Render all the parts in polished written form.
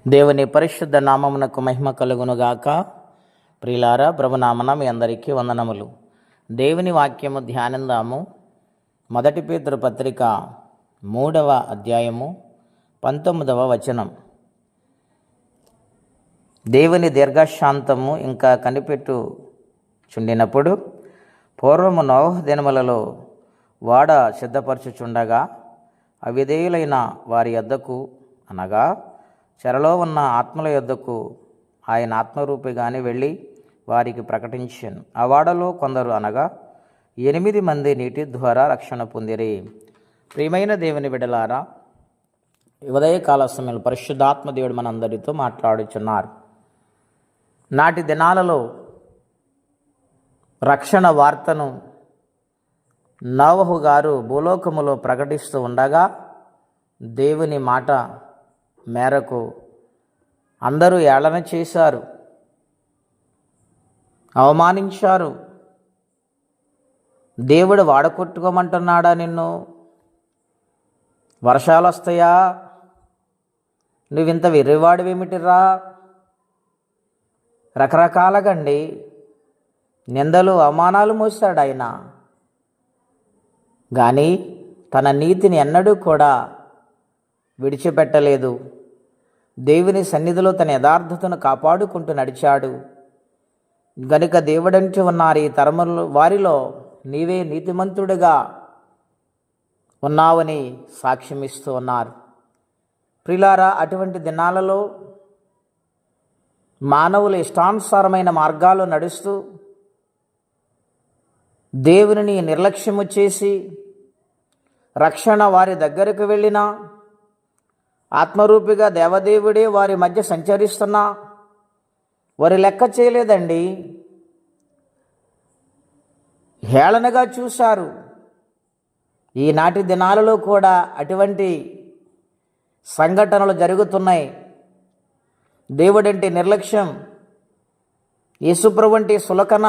దేవుని పరిశుద్ధ నామమునకు మహిమ కలుగునుగాక. ప్రియులారా, ప్రభునామన మీ అందరికీ వందనములు. దేవుని వాక్యము ధ్యానిందాము. 1 పేతురు పత్రిక 3వ అధ్యాయము 19వ వచనం. దేవుని దీర్ఘశాంతము ఇంకా కనిపెట్టుచుండినప్పుడు పూర్వము నోహ దినములలో వాడ సిద్ధపరచుచుండగా అవిధేయులైన వారి యొద్దకు, అనగా చెరలో ఉన్న ఆత్మల యొద్దకు ఆయన ఆత్మరూపిగానే వెళ్ళి వారికి ప్రకటించాను. ఆ వాడలో కొందరు, అనగా 8 మంది నీటి ద్వారా రక్షణ పొందిరి. ప్రియమైన దేవుని బిడ్డలారా, ఉదయకాల సమయంలో పరిశుద్ధాత్మ దేవుడు మనందరితో మాట్లాడుచున్నారు. నాటి దినాలలో రక్షణ వార్తను నోవహు గారు భూలోకములో ప్రకటిస్తూ ఉండగా దేవుని మాట మేరకు అందరూ ఏళన చేశారు, అవమానించారు. దేవుడు వాడకొట్టుకోమంటున్నాడా నిన్ను? వర్షాలు వస్తాయా? నువ్వింత వెర్రివాడివేమిటిరా? రకరకాలగండి నిందలు అవమానాలు మోస్తాడు ఆయన. కానీ తన నీతిని ఎన్నడూ కూడా విడిచిపెట్టలేదు. దేవుని సన్నిధిలో తన యథార్థతను కాపాడుకుంటూ నడిచాడు. గనుక దేవుడంటూ ఉన్నారు ఈ తరముల వారిలో నీవే నీతిమంతుడిగా ఉన్నావని సాక్ష్యమిస్తూ ఉన్నారు. ప్రియులారా, అటువంటి దినాలలో మానవులు ఇష్టానుసారమైన మార్గాలు నడుస్తూ దేవునిని నిర్లక్ష్యము చేసి రక్షణ వారి దగ్గరకు వెళ్ళినా, ఆత్మరూపిగా దేవదేవుడే వారి మధ్య సంచరిస్తున్నా వారి లెక్క చేయలేదండి. హేళనగా చూశారు. ఈనాటి దినాలలో కూడా అటువంటి సంఘటనలు జరుగుతున్నాయి. దేవుడంటే నిర్లక్ష్యం, యేసుప్రభు వంటి సులకన,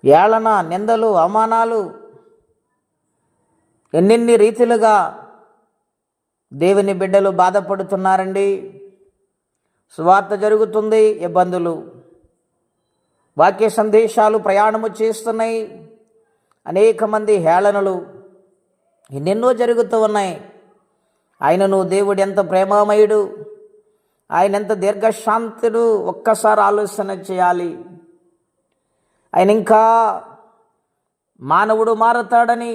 ఏళన, నిందలు, అవమానాలు, ఎన్నెన్ని రీతిలుగా దేవుని బిడ్డలు బాధపడుతున్నారండి. సువార్త జరుగుతుంది, ఇబ్బందులు, వాక్య సందేశాలు ప్రయాణము చేస్తున్నాయి, అనేక మంది హేళనలు, ఎన్నెన్నో జరుగుతూ ఉన్నాయి. ఆయనను దేవుడు ఎంత ప్రేమమయుడు, ఆయన ఎంత దీర్ఘశాంతుడు, ఒక్కసారి ఆలోచన చేయాలి. ఆయన ఇంకా మానవుడు మారతాడని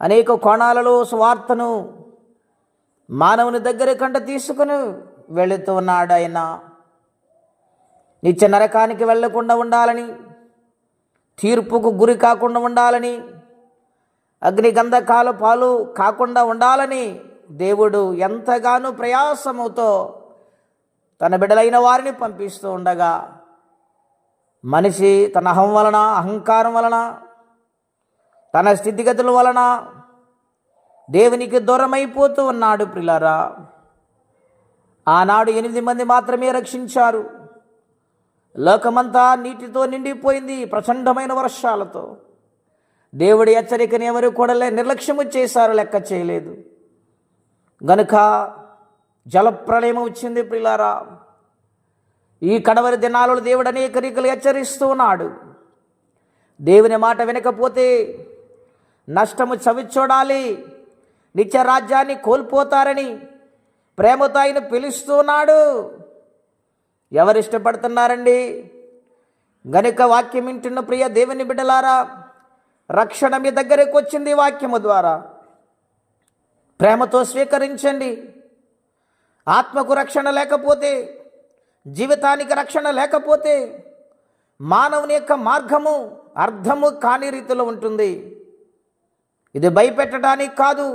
అనేక కోణాలలో సువార్తను మానవుని దగ్గర కంట తీసుకుని వెళుతూ ఉన్నాడు. ఆయన నిత్య నరకానికి వెళ్లకుండా ఉండాలని, తీర్పుకు గురి కాకుండా ఉండాలని, అగ్ని గంధకాల పాలు కాకుండా ఉండాలని దేవుడు ఎంతగానో ప్రయాసముతో తన బిడ్డలైన వారిని పంపిస్తూ ఉండగా, మనిషి తన అహంకారం వలన, తన స్థితిగతుల వలన దేవునికి దూరమైపోతూ ఉన్నాడు. ప్రియులారా, ఆనాడు 8 మంది మాత్రమే రక్షించారు. లోకమంతా నీటితో నిండిపోయింది, ప్రచండమైన వర్షాలతో. దేవుడి హెచ్చరికని ఎవరు కూడా నిర్లక్ష్యము చేశారు, లెక్క చేయలేదు. గనుక జలప్రళయం వచ్చింది. ప్రియులారా, ఈ కడవరి దినాలలో దేవుడు అనేక రీతులు హెచ్చరిస్తూ ఉన్నాడు. దేవుని మాట వినకపోతే నష్టము చవి చూడాలి, నిత్య రాజ్యాన్ని కోల్పోతారని ప్రేమతో ఆయన పిలుస్తున్నాడు. ఎవరు ఇష్టపడుతున్నారండి? గనుక వాక్యం వింటున్న ప్రియ దేవుని బిడ్డలారా, రక్షణ మీ దగ్గరకు వచ్చింది. వాక్యము ద్వారా ప్రేమతో స్వీకరించండి. ఆత్మకు రక్షణ లేకపోతే, జీవితానికి రక్షణ లేకపోతే మానవుని యొక్క మార్గము అర్థము కాని రీతిలో ఉంటుంది. ఇది భయపెట్టడానికి కాదు,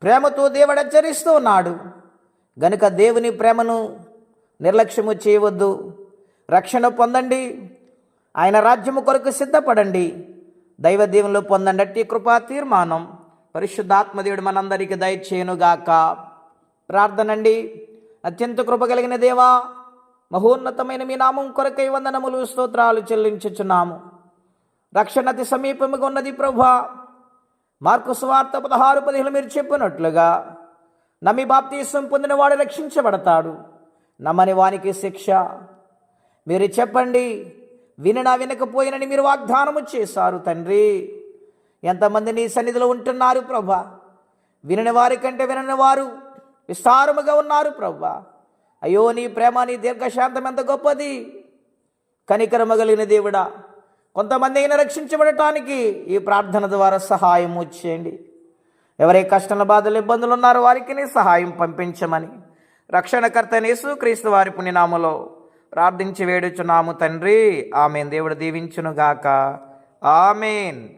ప్రేమతో దేవుడు హెచ్చరిస్తూ ఉన్నాడు. గనుక దేవుని ప్రేమను నిర్లక్ష్యము చేయవద్దు. రక్షణ పొందండి, ఆయన రాజ్యము కొరకు సిద్ధపడండి, దైవ దీవెనలు పొందండి. అట్టి కృపా తీర్మానం పరిశుద్ధాత్మదేవుడు మనందరికీ దయచేయునుగాక. ప్రార్థనండి. అత్యంత కృప కలిగిన దేవా, మహోన్నతమైన మీ నామం కొరకై వందనములు, స్తోత్రాలు చెల్లించుచున్నాము. రక్షణ అతి సమీపముగా ఉన్నది ప్రభువా. మార్కు సువార్త 16:15 మీరు చెప్పినట్లుగా నమ్మి బాప్తీసం పొందిన వాడు రక్షించబడతాడు, నమ్మని వానికి శిక్ష. మీరు చెప్పండి, విననా వినకపోయినని మీరు వాగ్దానము చేశారు తండ్రి. ఎంతమంది నీ సన్నిధిలో ఉంటున్నారు ప్రభా. వినని వారి కంటే వినని వారు విస్తారముగా ఉన్నారు ప్రభా. అయ్యో, నీ ప్రేమ, నీ దీర్ఘశాంతం ఎంత గొప్పది. కనికరము కలిగిన దేవుడా, కొంతమంది అయినా రక్షించబడటానికి ఈ ప్రార్థన ద్వారా సహాయం చేయండి. ఎవరే కష్టాల బాధలు ఇబ్బందులు ఉన్నారో వారికి నీ సహాయం పంపించమని రక్షణకర్త యేసుక్రీస్తు వారి పుణ్యనామములో ప్రార్థించి వేడుచున్నాము తండ్రి. ఆమేన్. దేవుడు దీవించునుగాక. ఆమేన్.